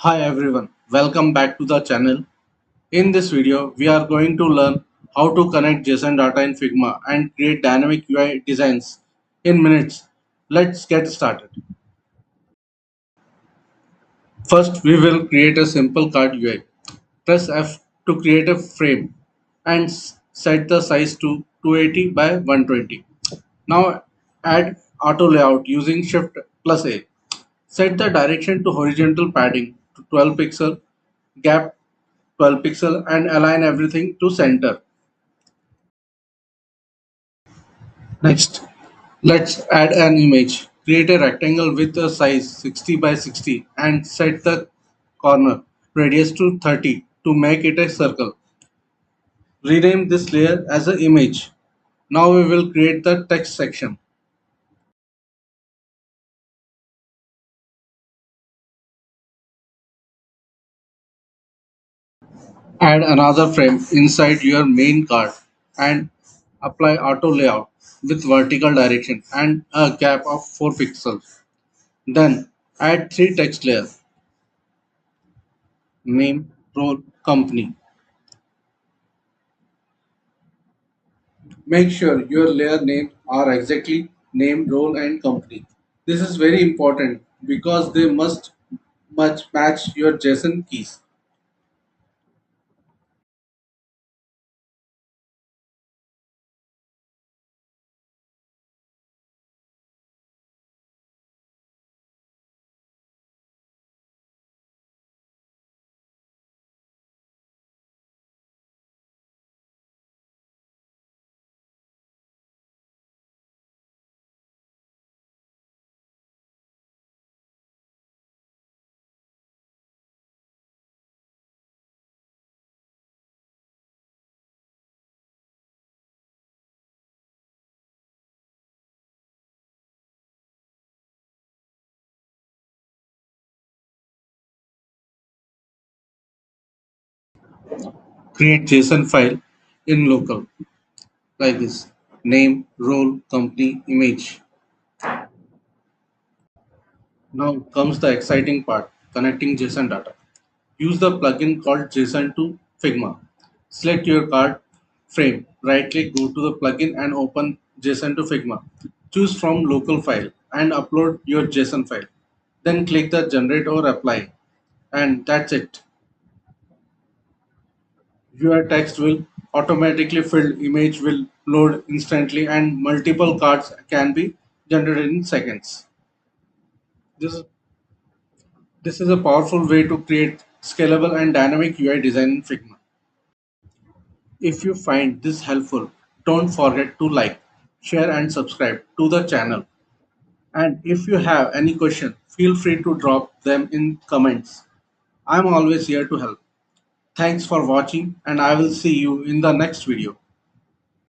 Hi everyone, welcome back to the channel. In this video, we are going to learn how to connect JSON data in Figma and create dynamic UI designs in minutes. Let's get started. First, we will create a simple card UI. Press F to create a frame and set the size to 280 by 120. Now add auto layout using Shift plus A. Set the direction to horizontal padding to 12 pixel, gap 12 pixel and align everything to center. Next, let's add an image. Create a rectangle with a size 60 by 60 and set the corner radius to 30 to make it a circle. Rename this layer as an image. Now we will create the text section. Add another frame inside your main card and apply auto layout with vertical direction and a gap of 4 pixels. Then add 3 text layers: name, role, company. Make sure your layer names are exactly name, role, and company. This is very important because they must match your JSON keys. Create JSON file in local like this: name, role, company, image. Now comes the exciting part: connecting JSON data. Use the plugin called JSON to Figma. Select your card frame, right click, go to the plugin and open JSON to Figma. Choose from local file and upload your JSON file. Then click the generate or apply, and that's it. Your text will automatically fill, image will load instantly, and multiple cards can be generated in seconds. This, this is a powerful way to create scalable and dynamic UI design in Figma. If you find this helpful, don't forget to like, share and subscribe to the channel. And if you have any question, feel free to drop them in comments. I'm always here to help. Thanks for watching and I will see you in the next video.